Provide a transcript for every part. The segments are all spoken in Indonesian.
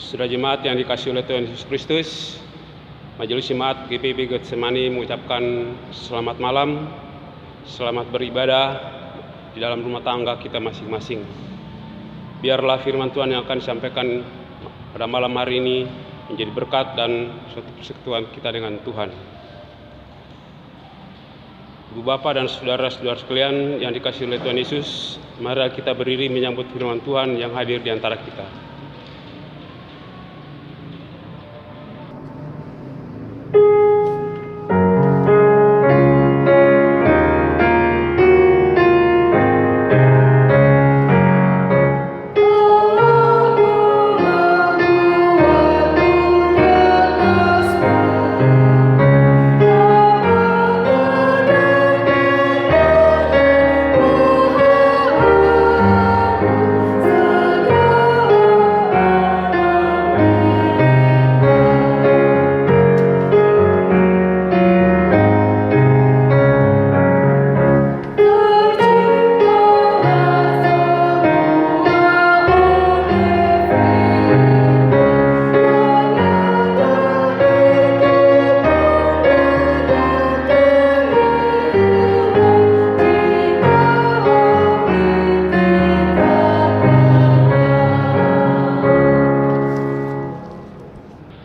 Sudah jemaat yang dikasihi oleh Tuhan Yesus Kristus, Majelis Jemaat GPIB Getsemani mengucapkan selamat malam, selamat beribadah di dalam rumah tangga kita masing-masing. Biarlah firman Tuhan yang akan disampaikan pada malam hari ini menjadi berkat dan suatu persekutuan kita dengan Tuhan. Ibu Bapak dan saudara-saudara sekalian yang dikasihi oleh Tuhan Yesus, mari kita berdiri menyambut firman Tuhan yang hadir di antara kita.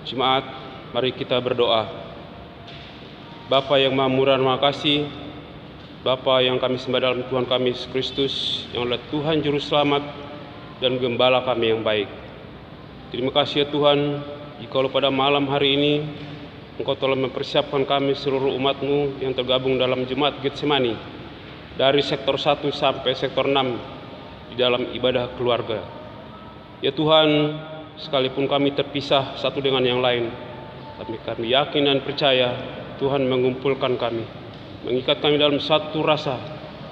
Jemaat, mari kita berdoa. Bapa yang Maha Murah, terima kasih. Bapa yang kami sembah dalam Tuhan kami Yesus Kristus, yang adalah Tuhan Juru Selamat dan Gembala kami yang baik. Terima kasih ya Tuhan, jikalau pada malam hari ini Engkau telah mempersiapkan kami seluruh umat-Mu yang tergabung dalam Jemaat Getsemani, dari sektor 1 sampai sektor 6 di dalam ibadah keluarga. Ya Tuhan, sekalipun kami terpisah satu dengan yang lain, tapi kami yakin dan percaya Tuhan mengumpulkan kami, mengikat kami dalam satu rasa,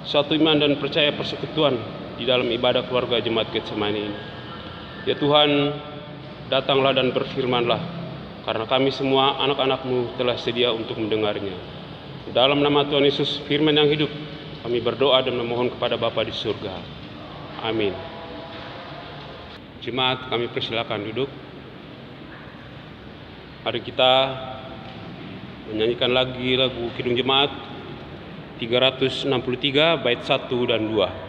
satu iman dan percaya persekutuan di dalam ibadah keluarga Jemaat Getsemani ini. Ya Tuhan, datanglah dan berfirmanlah, karena kami semua anak-anak-Mu telah sedia untuk mendengarnya. Dalam nama Tuhan Yesus, firman yang hidup, kami berdoa dan memohon kepada Bapa di surga. Amin. Jemaat, kami persilakan duduk. Mari kita menyanyikan lagi lagu Kidung Jemaat 363 bait 1 dan 2.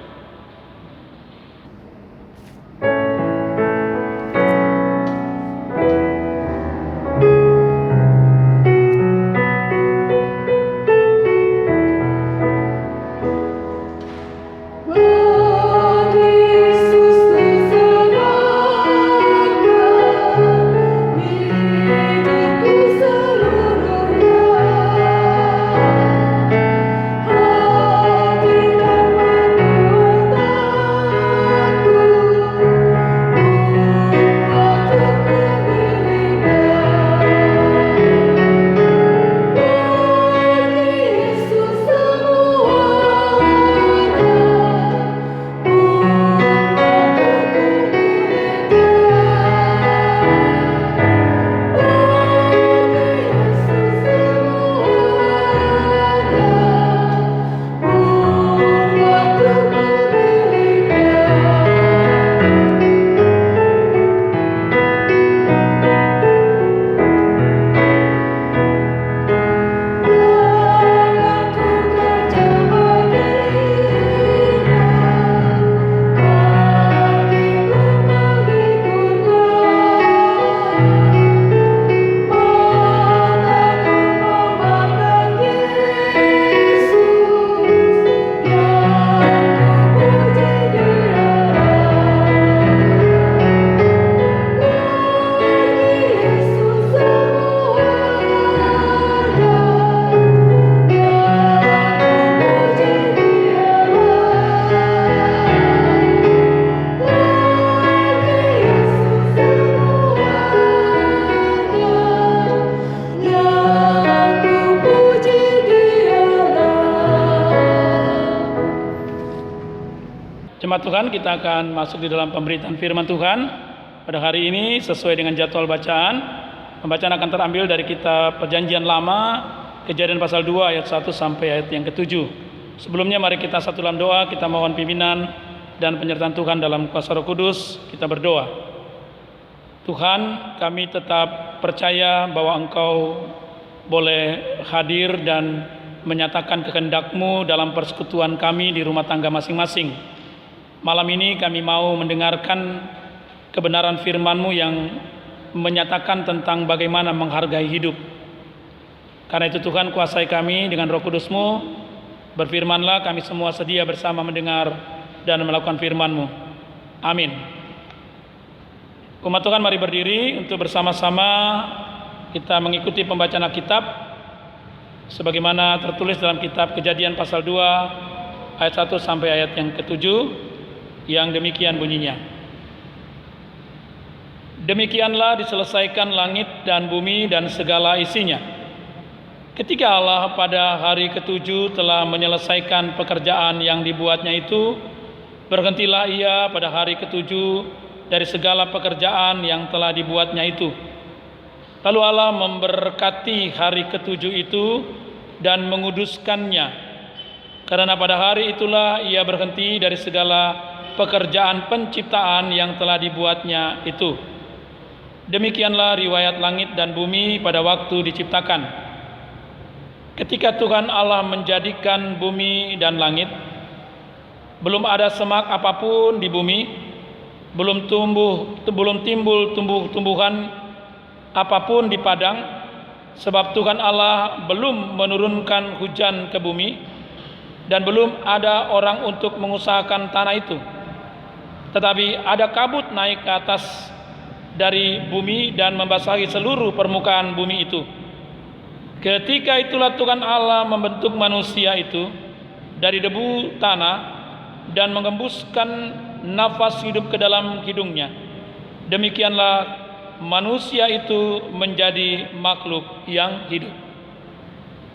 Jemaat Tuhan, kita akan masuk di dalam pemberitaan firman Tuhan pada hari ini sesuai dengan jadwal bacaan. Pembacaan akan terambil dari kitab Perjanjian Lama, Kejadian pasal 2 ayat 1 sampai ayat yang ke-7. Sebelumnya mari kita satu dalam doa, kita mohon pimpinan dan penyertaan Tuhan dalam kuasa Roh Kudus. Kita berdoa. Tuhan, kami tetap percaya bahwa Engkau boleh hadir dan menyatakan kehendak-Mu dalam persekutuan kami di rumah tangga masing-masing. Malam ini kami mau mendengarkan kebenaran firman-Mu yang menyatakan tentang bagaimana menghargai hidup. Karena itu Tuhan, kuasai kami dengan Roh Kudus-Mu. Berfirmanlah, kami semua sedia bersama mendengar dan melakukan firman-Mu. Amin. Umat Tuhan, mari berdiri untuk bersama-sama kita mengikuti pembacaan Alkitab sebagaimana tertulis dalam kitab Kejadian pasal 2 ayat 1 sampai ayat yang ke-7 yang demikian bunyinya. Demikianlah diselesaikan langit dan bumi dan segala isinya. Ketika Allah pada hari ke-7 telah menyelesaikan pekerjaan yang dibuatnya itu, berhentilah Ia pada hari ke-7 dari segala pekerjaan yang telah dibuatnya itu. Lalu Allah memberkati hari ke-7 itu dan menguduskannya, karena pada hari itulah Ia berhenti dari segala pekerjaan penciptaan yang telah dibuatnya itu. Demikianlah riwayat langit dan bumi pada waktu diciptakan. Ketika Tuhan Allah menjadikan bumi dan langit, belum ada semak apapun di bumi, belum timbul tumbuh-tumbuhan apapun di padang, sebab Tuhan Allah belum menurunkan hujan ke bumi, dan belum ada orang untuk mengusahakan tanah itu. Tetapi ada kabut naik ke atas dari bumi dan membasahi seluruh permukaan bumi itu. Ketika itulah Tuhan Allah membentuk manusia itu dari debu tanah dan mengembuskan nafas hidup ke dalam hidungnya. Demikianlah manusia itu menjadi makhluk yang hidup.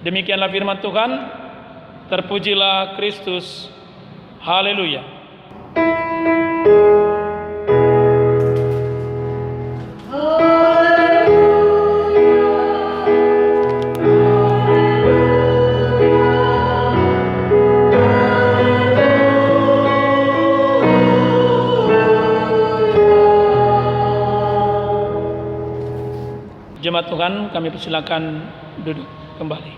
Demikianlah firman Tuhan. Terpujilah Kristus. Haleluya. Jemaat Tuhan, kami persilakan duduk kembali.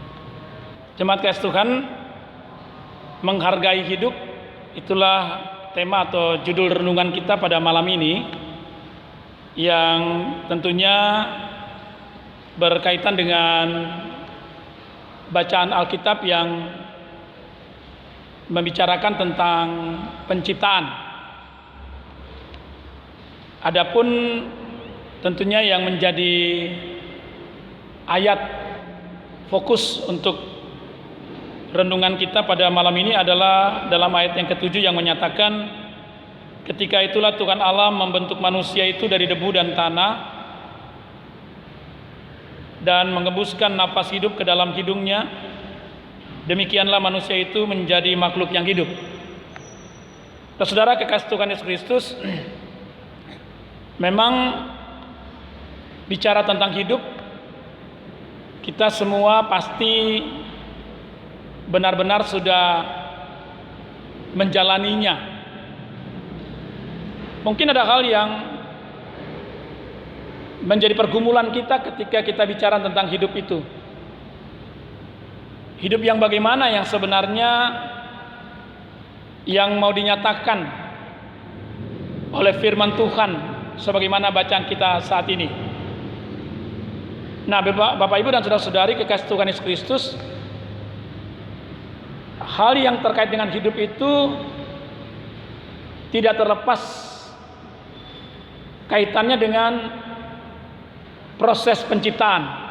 Jemaat kasih Tuhan, menghargai hidup, itulah tema atau judul renungan kita pada malam ini, yang tentunya berkaitan dengan bacaan Alkitab yang membicarakan tentang penciptaan. Adapun tentunya yang menjadi ayat fokus untuk renungan kita pada malam ini adalah dalam ayat yang ke-7 yang menyatakan, ketika itulah Tuhan Allah membentuk manusia itu dari debu dan tanah dan mengembuskan napas hidup ke dalam hidungnya. Demikianlah manusia itu menjadi makhluk yang hidup. Saudara kekasih Tuhan Yesus Kristus, memang bicara tentang hidup, kita semua pasti benar-benar sudah menjalaninya. Mungkin ada hal yang menjadi pergumulan kita ketika kita bicara tentang hidup itu. Hidup yang bagaimana yang sebenarnya yang mau dinyatakan oleh firman Tuhan sebagaimana bacaan kita saat ini. Nah, Bapak Ibu dan saudara-saudari kekasih Tuhan Yesus Kristus, hal yang terkait dengan hidup itu tidak terlepas kaitannya dengan proses penciptaan.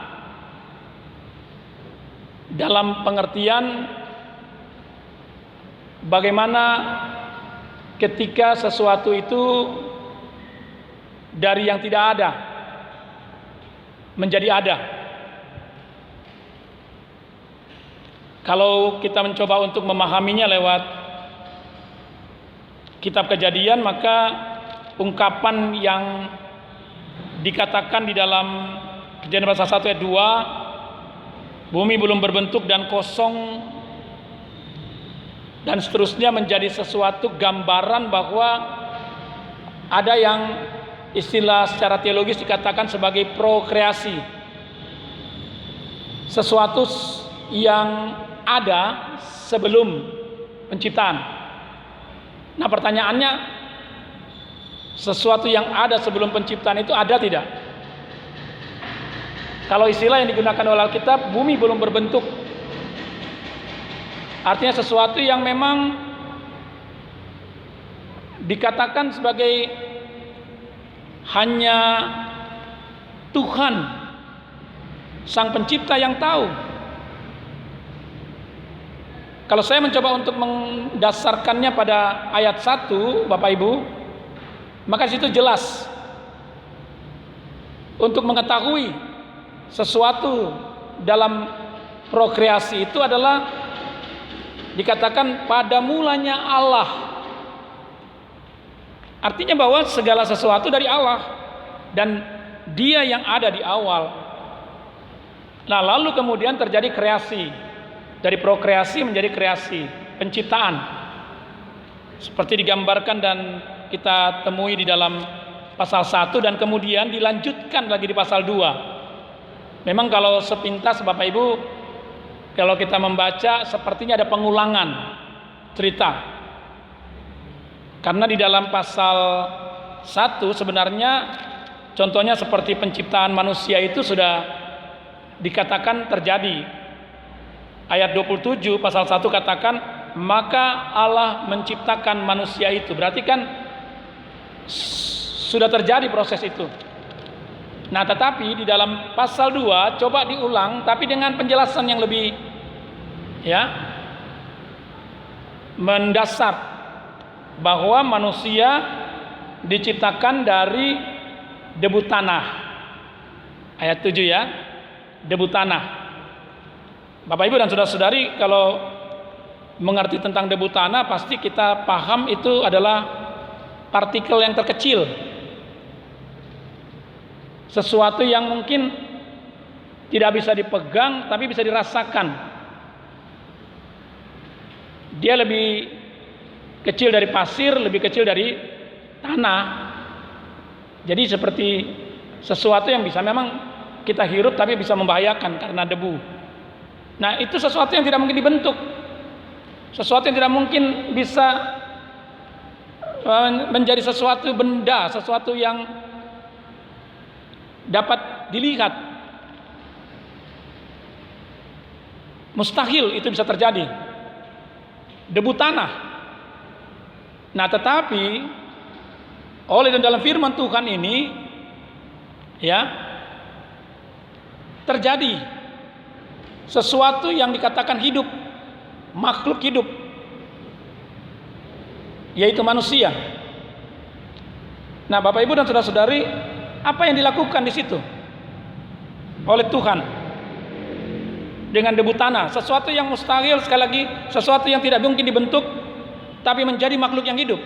Dalam pengertian bagaimana ketika sesuatu itu dari yang tidak ada menjadi ada. Kalau kita mencoba untuk memahaminya lewat kitab Kejadian, maka ungkapan yang dikatakan di dalam Kejadian pasal 1 ayat 2, bumi belum berbentuk dan kosong dan seterusnya, menjadi sesuatu gambaran bahwa ada yang istilah secara teologis dikatakan sebagai prokreasi. Sesuatu yang ada sebelum penciptaan. Nah, pertanyaannya, sesuatu yang ada sebelum penciptaan itu ada tidak? Kalau istilah yang digunakan oleh Alkitab, bumi belum berbentuk. Artinya sesuatu yang memang dikatakan sebagai hanya Tuhan Sang Pencipta yang tahu. Kalau saya mencoba untuk mendasarkannya pada ayat 1, Bapak Ibu, maka di situ jelas untuk mengetahui sesuatu dalam prokreasi itu adalah dikatakan pada mulanya Allah. Artinya bahwa segala sesuatu dari Allah dan Dia yang ada di awal. Nah, lalu kemudian terjadi kreasi. Dari prokreasi menjadi kreasi, penciptaan. Seperti digambarkan dan kita temui di dalam pasal 1 dan kemudian dilanjutkan lagi di pasal 2. Memang kalau sepintas Bapak Ibu, kalau kita membaca sepertinya ada pengulangan cerita. Karena di dalam pasal 1 sebenarnya contohnya seperti penciptaan manusia itu sudah dikatakan terjadi. Ayat 27 pasal 1 katakan, maka Allah menciptakan manusia itu. Berarti kan sudah terjadi proses itu. Nah, tetapi di dalam pasal 2 coba diulang tapi dengan penjelasan yang lebih mendasar, bahwa manusia diciptakan dari debu tanah. Ayat 7 ya, debu tanah. Bapak Ibu dan saudara-saudari, kalau mengerti tentang debu tanah pasti kita paham itu adalah partikel yang terkecil. Sesuatu yang mungkin tidak bisa dipegang tapi bisa dirasakan. Dia lebih kecil dari pasir, lebih kecil dari tanah. Jadi seperti sesuatu yang bisa memang kita hirup tapi bisa membahayakan karena debu. Nah, itu sesuatu yang tidak mungkin dibentuk. Sesuatu yang tidak mungkin bisa menjadi sesuatu benda, sesuatu yang dapat dilihat. Mustahil itu bisa terjadi. Debu tanah. Nah, tetapi oleh dan dalam firman Tuhan ini terjadi sesuatu yang dikatakan hidup, makhluk hidup, yaitu manusia. Nah, Bapak Ibu dan saudara-saudari, apa yang dilakukan di situ oleh Tuhan dengan debu tanah? Sesuatu yang mustahil, sekali lagi, sesuatu yang tidak mungkin dibentuk tapi menjadi makhluk yang hidup.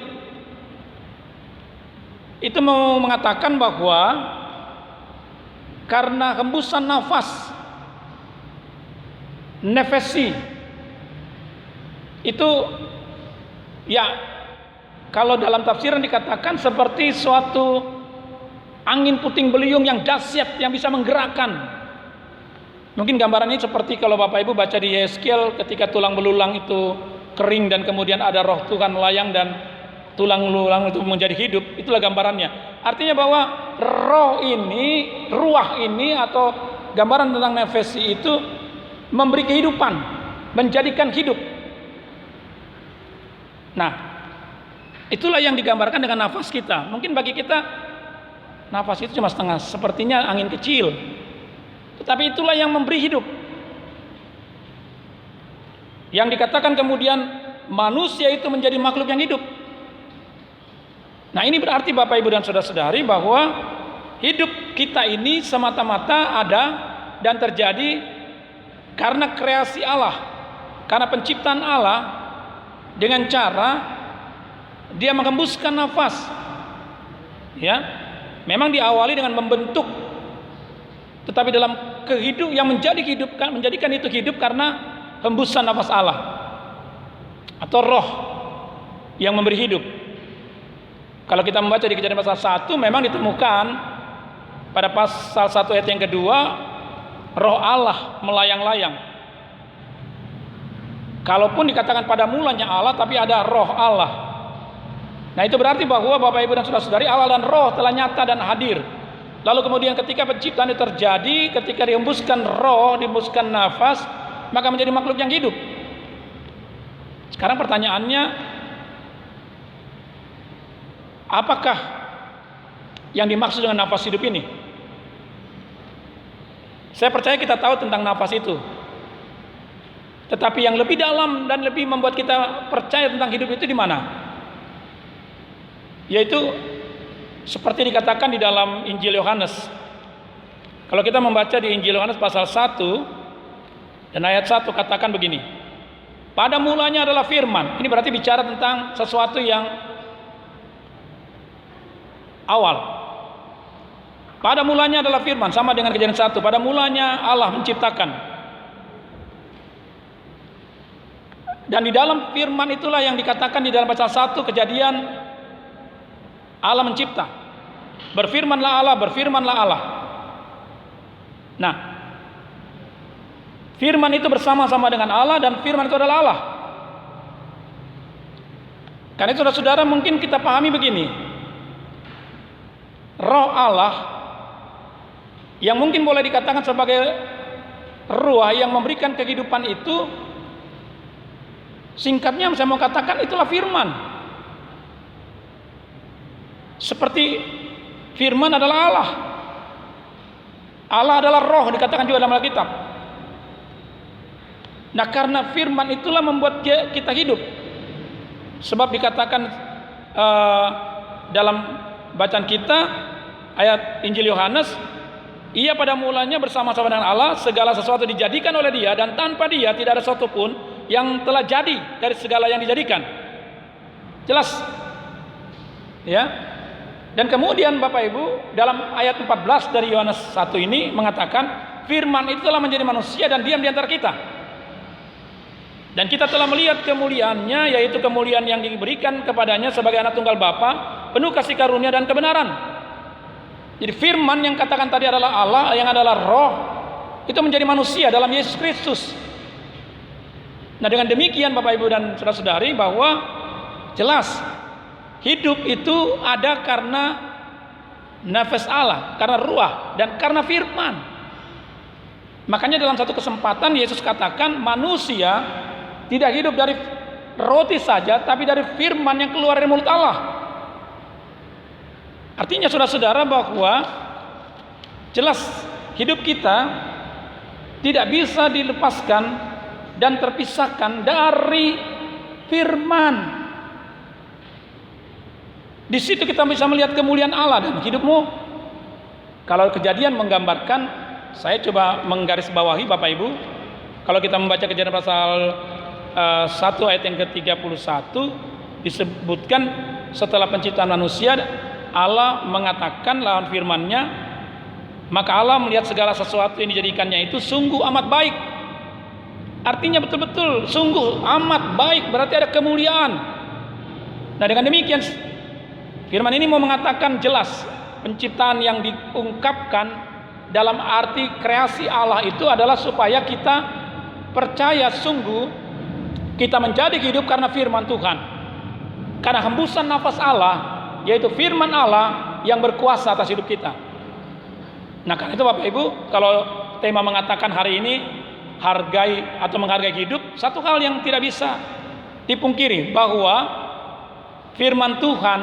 Itu mau mengatakan bahwa karena hembusan nafas, nefesi, itu kalau dalam tafsiran dikatakan seperti suatu angin puting beliung yang dahsyat yang bisa menggerakkan. Mungkin gambaran ini seperti kalau Bapak Ibu baca di Yeskiel ketika tulang belulang itu kering dan kemudian ada roh Tuhan melayang dan tulang belulang itu menjadi hidup. Itulah gambarannya. Artinya bahwa ruah ini atau gambaran tentang nefesi itu memberi kehidupan, menjadikan hidup. Nah, itulah yang digambarkan dengan nafas kita. Mungkin bagi kita nafas itu cuma setengah, sepertinya angin kecil. Tetapi itulah yang memberi hidup. Yang dikatakan kemudian manusia itu menjadi makhluk yang hidup. Nah, ini berarti Bapak Ibu dan saudara-saudari bahwa hidup kita ini semata-mata ada dan terjadi karena kreasi Allah, karena penciptaan Allah dengan cara Dia menghembuskan nafas. Memang diawali dengan membentuk, tetapi dalam kehidupan yang menjadikan itu hidup karena hembusan nafas Allah atau roh yang memberi hidup. Kalau kita membaca di Kejadian pasal 1 memang ditemukan pada pasal 1 ayat yang kedua, roh Allah melayang-layang. Kalaupun dikatakan pada mulanya Allah, tapi ada roh Allah. Nah, itu berarti bahwa Bapak Ibu dan Saudara-saudari, Allah dan roh telah nyata dan hadir. Lalu kemudian ketika penciptaan itu terjadi, ketika dihembuskan roh, dihembuskan nafas, maka menjadi makhluk yang hidup. Sekarang pertanyaannya, apakah yang dimaksud dengan nafas hidup ini? Saya percaya kita tahu tentang nafas itu. Tetapi yang lebih dalam dan lebih membuat kita percaya tentang hidup itu di mana? Yaitu seperti dikatakan di dalam Injil Yohanes. Kalau kita membaca di Injil Yohanes pasal 1 dan ayat 1 katakan begini. Pada mulanya adalah firman. Ini berarti bicara tentang sesuatu yang awal. Pada mulanya adalah firman, sama dengan Kejadian 1. Pada mulanya Allah menciptakan. Dan di dalam firman itulah yang dikatakan di dalam pasal 1 Kejadian, Allah mencipta. Berfirmanlah Allah, berfirmanlah Allah. Nah, firman itu bersama-sama dengan Allah, dan firman itu adalah Allah. Karena itu saudara, mungkin kita pahami begini. Roh Allah yang mungkin boleh dikatakan sebagai ruah yang memberikan kehidupan itu, singkatnya saya mau katakan itulah firman. Seperti firman adalah Allah. Allah adalah roh, dikatakan juga dalam Alkitab. Nah, karena firman itulah membuat kita hidup. Sebab dikatakan dalam bacaan kita ayat Injil Yohanes, ia pada mulanya bersama-sama dengan Allah, segala sesuatu dijadikan oleh Dia, dan tanpa Dia tidak ada sesuatu pun yang telah jadi dari segala yang dijadikan. Jelas? Ya. Dan kemudian Bapak Ibu, dalam ayat 14 dari Yohanes 1 ini mengatakan, firman itu telah menjadi manusia dan diam di antara kita. Dan kita telah melihat kemuliaannya, yaitu kemuliaan yang diberikan kepadanya sebagai anak tunggal Bapa, penuh kasih karunia dan kebenaran. Jadi firman yang katakan tadi adalah Allah, yang adalah roh, itu menjadi manusia dalam Yesus Kristus. Nah, dengan demikian Bapak Ibu dan saudara-saudari, bahwa jelas hidup itu ada karena nafas Allah, karena ruah, dan karena firman. Makanya dalam satu kesempatan Yesus katakan, manusia tidak hidup dari roti saja, tapi dari firman yang keluar dari mulut Allah. Artinya saudara-saudara, bahwa jelas hidup kita tidak bisa dilepaskan dan terpisahkan dari firman. Di situ kita bisa melihat kemuliaan Allah dan hidupmu. Kalau Kejadian menggambarkan, saya coba menggarisbawahi Bapak Ibu. Kalau kita membaca Kejadian pasal 1 ayat yang ke-31, disebutkan setelah penciptaan manusia, Allah mengatakan lawan firman-Nya, maka Allah melihat segala sesuatu yang dijadikannya itu sungguh amat baik. Artinya betul-betul sungguh amat baik, berarti ada kemuliaan. Nah, dengan demikian firman ini mau mengatakan jelas, penciptaan yang diungkapkan dalam arti kreasi Allah itu adalah supaya kita percaya sungguh kita menjadi hidup karena firman Tuhan. Karena hembusan nafas Allah, yaitu firman Allah yang berkuasa atas hidup kita. Nah, karena itu Bapak Ibu, kalau tema mengatakan hari ini hargai atau menghargai hidup, satu hal yang tidak bisa dipungkiri, bahwa firman Tuhan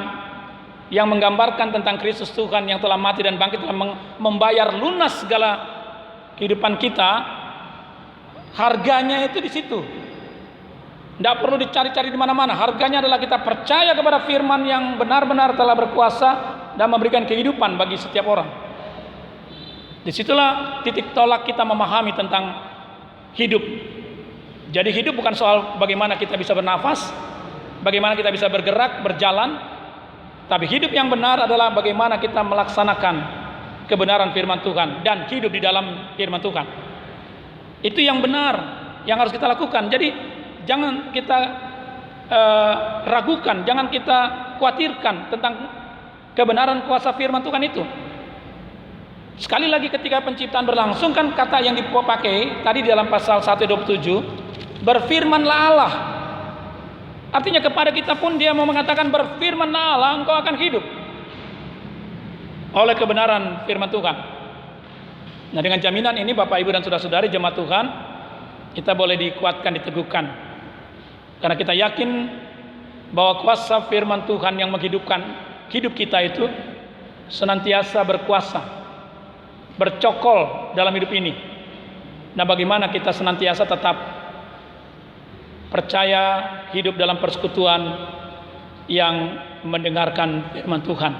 yang menggambarkan tentang Kristus Tuhan yang telah mati dan bangkit, telah membayar lunas segala kehidupan kita. Harganya itu di situ. Tidak perlu dicari-cari di mana-mana. Harganya adalah kita percaya kepada firman yang benar-benar telah berkuasa dan memberikan kehidupan bagi setiap orang. Disitulah titik tolak kita memahami tentang hidup. Jadi hidup bukan soal bagaimana kita bisa bernafas, bagaimana kita bisa bergerak, berjalan. Tapi hidup yang benar adalah bagaimana kita melaksanakan kebenaran firman Tuhan dan hidup di dalam firman Tuhan. Itu yang benar yang harus kita lakukan. Jadi jangan kita ragukan, jangan kita khawatirkan tentang kebenaran kuasa firman Tuhan itu. Sekali lagi ketika penciptaan berlangsung kan kata yang dipakai tadi di dalam pasal 1:27, berfirmanlah Allah. Artinya kepada kita pun dia mau mengatakan berfirmanlah Allah, engkau akan hidup oleh kebenaran firman Tuhan. Nah, dengan jaminan ini Bapak Ibu dan saudara-saudari jemaat Tuhan, kita boleh dikuatkan, diteguhkan. Karena kita yakin bahwa kuasa firman Tuhan yang menghidupkan hidup kita itu senantiasa berkuasa, bercokol dalam hidup ini. Nah, bagaimana kita senantiasa tetap percaya hidup dalam persekutuan yang mendengarkan firman Tuhan.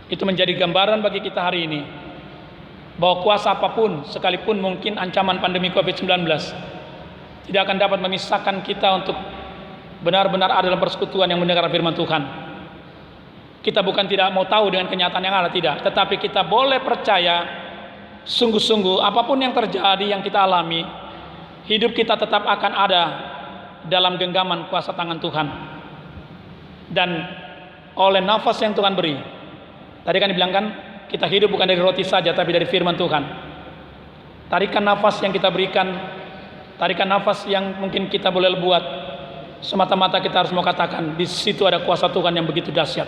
Itu menjadi gambaran bagi kita hari ini bahwa kuasa apapun, sekalipun mungkin ancaman pandemi COVID-19, tidak akan dapat memisahkan kita untuk benar-benar ada dalam persekutuan yang mendengar firman Tuhan. Kita bukan tidak mau tahu dengan kenyataan yang ada, tidak, tetapi kita boleh percaya sungguh-sungguh apapun yang terjadi, yang kita alami, hidup kita tetap akan ada dalam genggaman kuasa tangan Tuhan. Dan oleh nafas yang Tuhan beri, tadi kan dibilangkan kita hidup bukan dari roti saja, tapi dari firman Tuhan. Tarikan nafas yang kita berikan, tarikan nafas yang mungkin kita boleh buat, semata-mata kita harus mau katakan di situ ada kuasa Tuhan yang begitu dahsyat.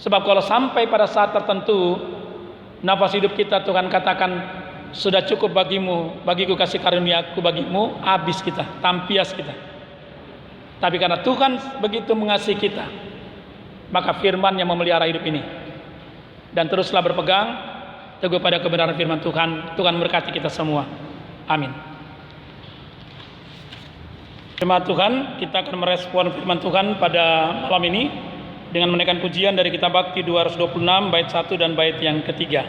Sebab kalau sampai pada saat tertentu nafas hidup kita Tuhan katakan sudah cukup bagimu, bagiku kasih karuniaku bagimu, habis kita, tampias kita. Tapi karena Tuhan begitu mengasihi kita, maka firman yang memelihara hidup ini. Dan teruslah berpegang teguh pada kebenaran firman Tuhan. Tuhan memberkati kita semua. Amin. Jemaat Tuhan, kita akan merespon firman Tuhan pada malam ini dengan menaikkan pujian dari Kitab Bakti 226 bait 1 dan bait yang ketiga.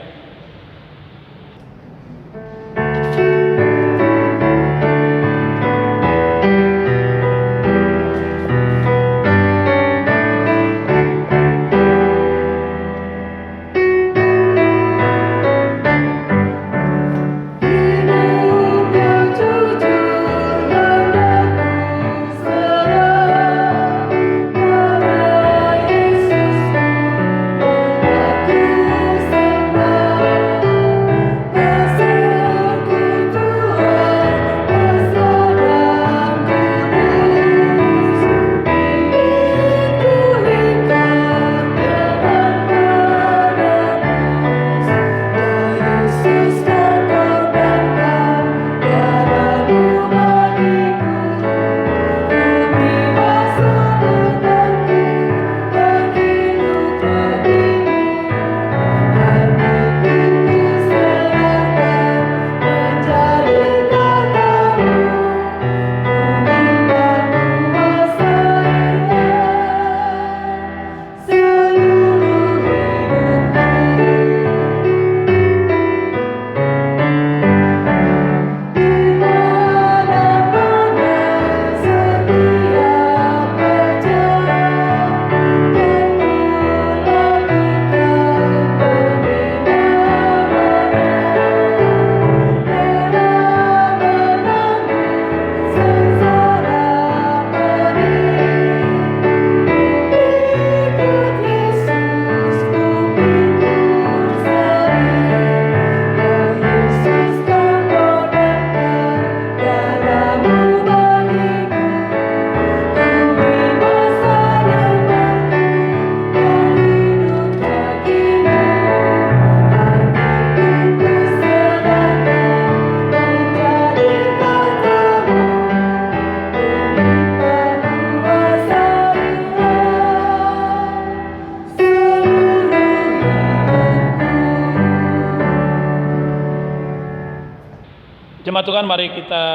Jemaat Tuhan, mari kita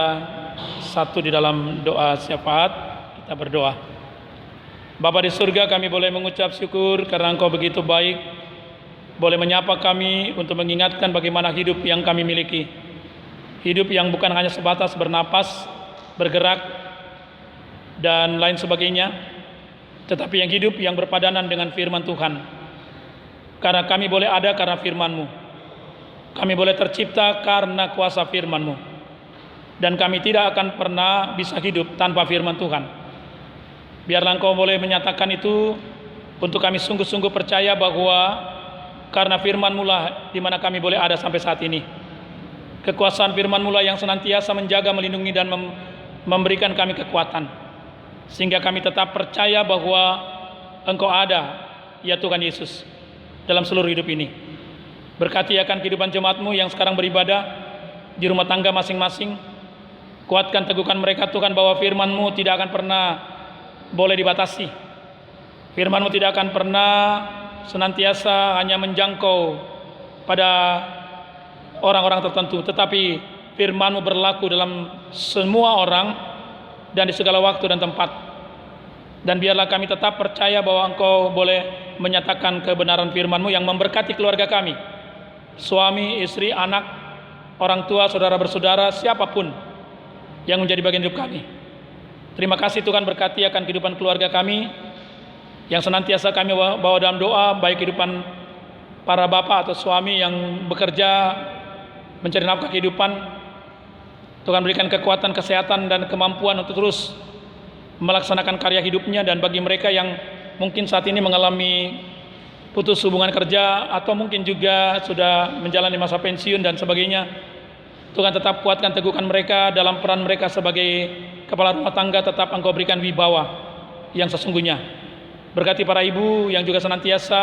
satu di dalam doa syafaat. Kita berdoa. Bapa di surga, kami boleh mengucap syukur karena Engkau begitu baik, boleh menyapa kami untuk mengingatkan bagaimana hidup yang kami miliki. Hidup yang bukan hanya sebatas bernapas, bergerak, dan lain sebagainya, tetapi yang hidup yang berpadanan dengan firman Tuhan. Karena kami boleh ada karena firman-Mu. Kami boleh tercipta karena kuasa firman-Mu. Dan kami tidak akan pernah bisa hidup tanpa firman Tuhan. Biarlah Engkau boleh menyatakan itu Untuk kami sungguh-sungguh percaya bahwa karena firman-Mu lah di mana kami boleh ada sampai saat ini. Kekuasaan firman-Mu lah yang senantiasa menjaga, melindungi, dan memberikan kami kekuatan. Sehingga kami tetap percaya bahwa Engkau ada, ya Tuhan Yesus, dalam seluruh hidup ini. Berkati akan kehidupan jemaat-Mu yang sekarang beribadah di rumah tangga masing-masing. Kuatkan, teguhkan mereka Tuhan, bahwa firman-Mu tidak akan pernah boleh dibatasi. Firman-Mu tidak akan pernah senantiasa hanya menjangkau pada orang-orang tertentu, tetapi firman-Mu berlaku dalam semua orang dan di segala waktu dan tempat. Dan biarlah kami tetap percaya bahwa Engkau boleh menyatakan kebenaran firman-Mu yang memberkati keluarga kami, suami, istri, anak, orang tua, saudara bersaudara, siapapun yang menjadi bagian hidup kami. Terima kasih Tuhan, berkati akan kehidupan keluarga kami yang senantiasa kami bawa dalam doa, baik kehidupan para bapak atau suami yang bekerja mencari nafkah kehidupan. Tuhan berikan kekuatan, kesehatan, dan kemampuan untuk terus melaksanakan karya hidupnya. Dan bagi mereka yang mungkin saat ini mengalami putus hubungan kerja atau mungkin juga sudah menjalani masa pensiun dan sebagainya, Tuhan tetap kuatkan, teguhkan mereka dalam peran mereka sebagai kepala rumah tangga. Tetap Engkau berikan wibawa yang sesungguhnya. Berkati para ibu yang juga senantiasa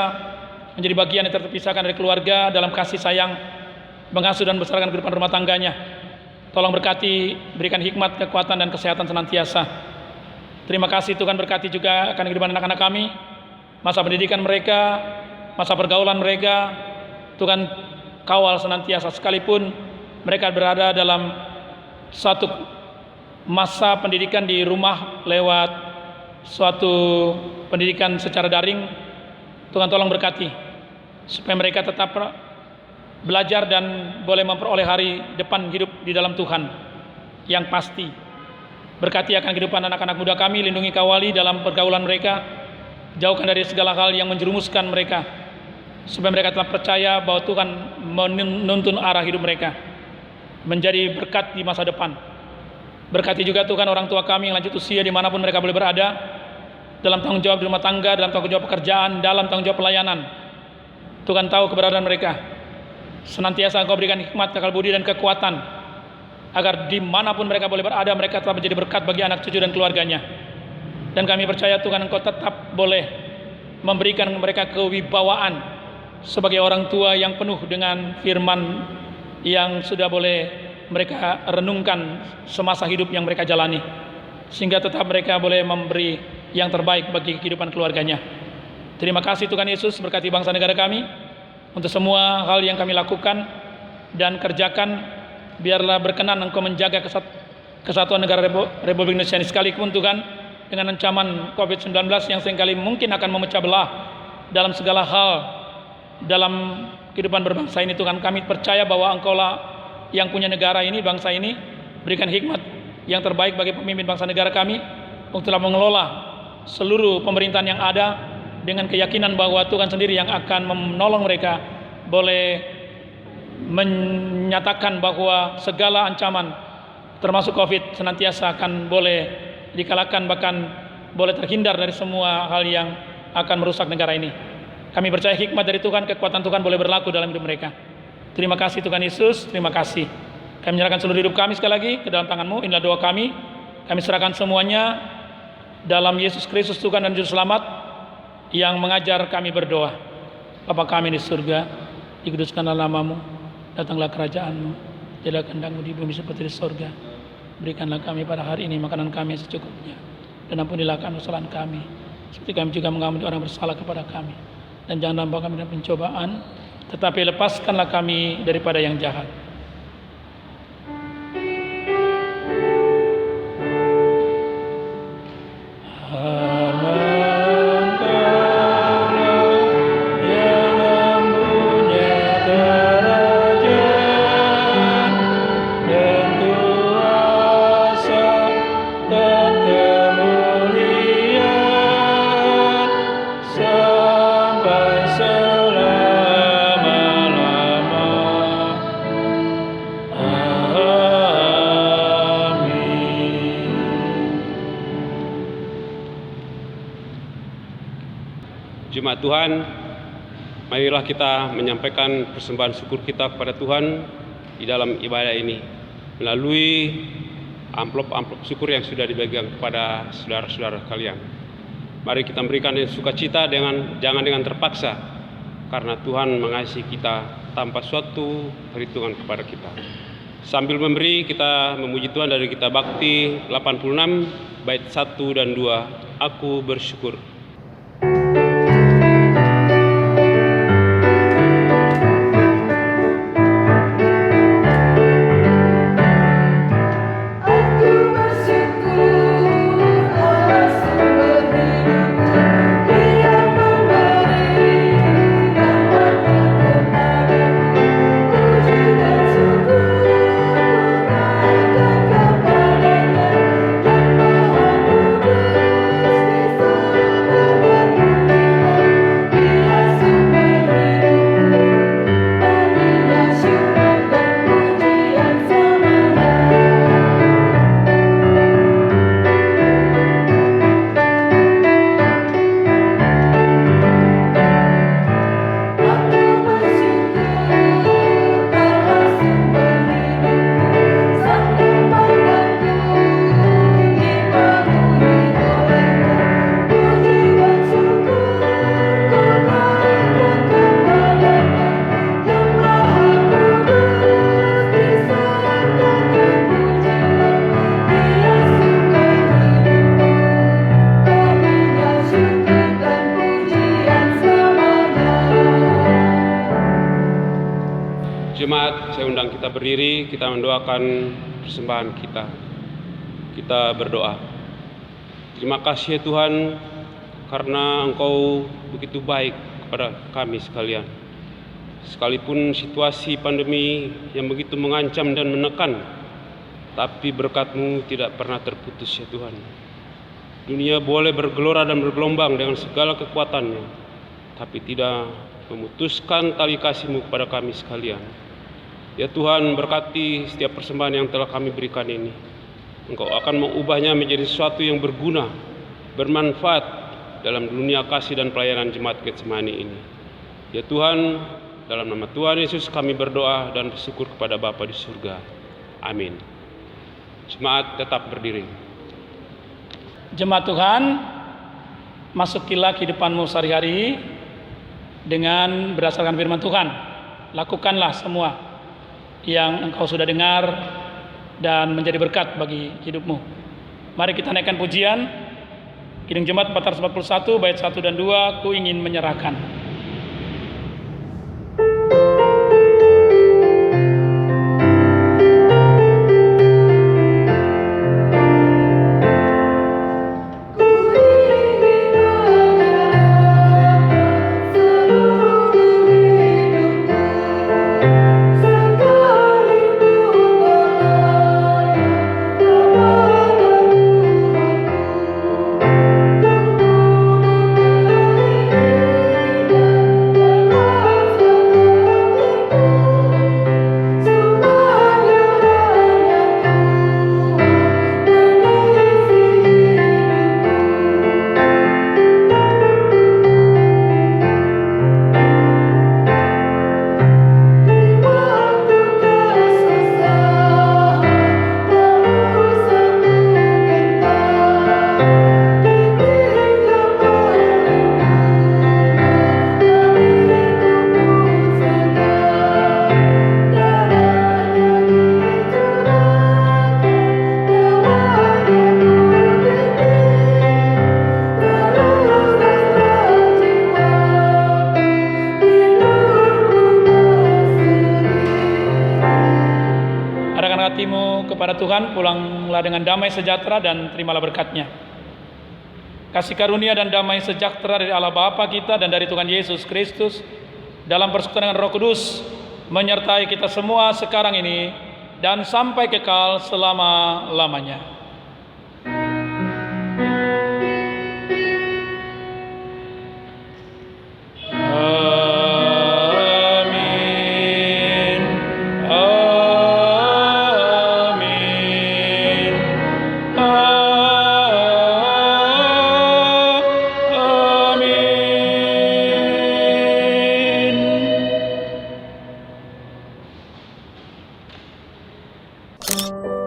menjadi bagian yang terpisahkan dari keluarga dalam kasih sayang, mengasuh dan membesarkan kehidupan rumah tangganya. Tolong berkati, berikan hikmat, kekuatan, dan kesehatan senantiasa. Terima kasih Tuhan, berkati juga akan kehidupan anak-anak kami, masa pendidikan mereka, masa pergaulan mereka. Tuhan kawal senantiasa, sekalipun mereka berada dalam satu masa pendidikan di rumah lewat suatu pendidikan secara daring. Tuhan tolong berkati supaya mereka tetap belajar dan boleh memperoleh hari depan hidup di dalam Tuhan yang pasti. Berkati akan kehidupan anak-anak muda kami, lindungi, kawali dalam pergaulan mereka, jauhkan dari segala hal yang menjerumuskan mereka, supaya mereka tetap percaya bahwa Tuhan menuntun arah hidup mereka menjadi berkat di masa depan. Berkati juga Tuhan orang tua kami yang lanjut usia dimanapun mereka boleh berada, dalam tanggung jawab di rumah tangga, dalam tanggung jawab pekerjaan, dalam tanggung jawab pelayanan. Tuhan tahu keberadaan mereka. Senantiasa Engkau berikan hikmat, kekal budi, dan kekuatan, agar dimanapun mereka boleh berada, mereka tetap menjadi berkat bagi anak cucu dan keluarganya. Dan kami percaya Tuhan, Engkau tetap boleh memberikan mereka kewibawaan sebagai orang tua yang penuh dengan firman yang sudah boleh mereka renungkan semasa hidup yang mereka jalani, sehingga tetap mereka boleh memberi yang terbaik bagi kehidupan keluarganya. Terima kasih Tuhan Yesus, berkati bangsa negara kami untuk semua hal yang kami lakukan dan kerjakan. Biarlah berkenan Engkau menjaga kesatuan negara Republik Indonesia ini, sekalipun Tuhan dengan ancaman COVID-19 yang seringkali mungkin akan memecah belah dalam segala hal dalam kehidupan berbangsa ini. Tuhan, kami percaya bahwa Engkau lah yang punya negara ini, bangsa ini. Berikan hikmat yang terbaik bagi pemimpin bangsa negara kami untuk telah mengelola seluruh pemerintahan yang ada dengan keyakinan bahwa Tuhan sendiri yang akan menolong mereka boleh menyatakan bahwa segala ancaman termasuk COVID senantiasa akan boleh dikalahkan, bahkan boleh terhindar dari semua hal yang akan merusak negara ini. Kami percaya hikmat dari Tuhan, kekuatan Tuhan boleh berlaku dalam hidup mereka. Terima kasih Tuhan Yesus, terima kasih. Kami menyerahkan seluruh hidup kami sekali lagi ke dalam tangan-Mu. Inilah doa kami. Kami serahkan semuanya dalam Yesus Kristus Tuhan dan Juru Selamat yang mengajar kami berdoa. Bapa kami di surga, dikuduskanlah nama-Mu, datanglah kerajaan-Mu, jadilah kehendak-Mu di bumi seperti di surga. Berikanlah kami pada hari ini makanan kami yang secukupnya, dan ampunilah kami kesalahan kami, seperti kami juga mengampuni orang bersalah kepada kami. Dan jangan bawa kami dalam pencobaan, tetapi lepaskanlah kami daripada yang jahat. Jemaat Tuhan, marilah kita menyampaikan persembahan syukur kita kepada Tuhan di dalam ibadah ini melalui amplop-amplop syukur yang sudah dibagikan kepada saudara-saudara kalian. Mari kita berikan sukacita jangan dengan terpaksa, karena Tuhan mengasihi kita tanpa suatu perhitungan kepada kita. Sambil memberi, kita memuji Tuhan dari kitab Bakti 86 bait 1 dan 2. Aku bersyukur. Jemaat, saya undang kita berdiri, kita mendoakan persembahan kita. Kita berdoa. Terima kasih ya Tuhan, karena Engkau begitu baik kepada kami sekalian. Sekalipun situasi pandemi yang begitu mengancam dan menekan, tapi berkat-Mu tidak pernah terputus ya Tuhan. Dunia boleh bergelora dan bergelombang dengan segala kekuatannya, tapi tidak memutuskan tali kasih-Mu kepada kami sekalian. Ya Tuhan, berkati setiap persembahan yang telah kami berikan ini. Engkau akan mengubahnya menjadi sesuatu yang berguna, bermanfaat dalam dunia kasih dan pelayanan Jemaat Getsemani ini. Ya Tuhan, dalam nama Tuhan Yesus kami berdoa dan bersyukur kepada Bapa di surga. Amin. Jemaat tetap berdiri. Jemaat Tuhan, masukilah kehidupanmu sehari-hari dengan berdasarkan firman Tuhan. Lakukanlah semua yang engkau sudah dengar dan menjadi berkat bagi hidupmu. Mari kita naikkan pujian Kidung Jemaat 441 bait 1 dan 2, Ku ingin menyerahkan. Kepada Tuhan, pulanglah dengan damai sejahtera dan terimalah berkat-Nya. Kasih karunia dan damai sejahtera dari Allah Bapa kita dan dari Tuhan Yesus Kristus dalam persekutuan dengan Roh Kudus menyertai kita semua sekarang ini dan sampai kekal selama-lamanya. Amin. Amin.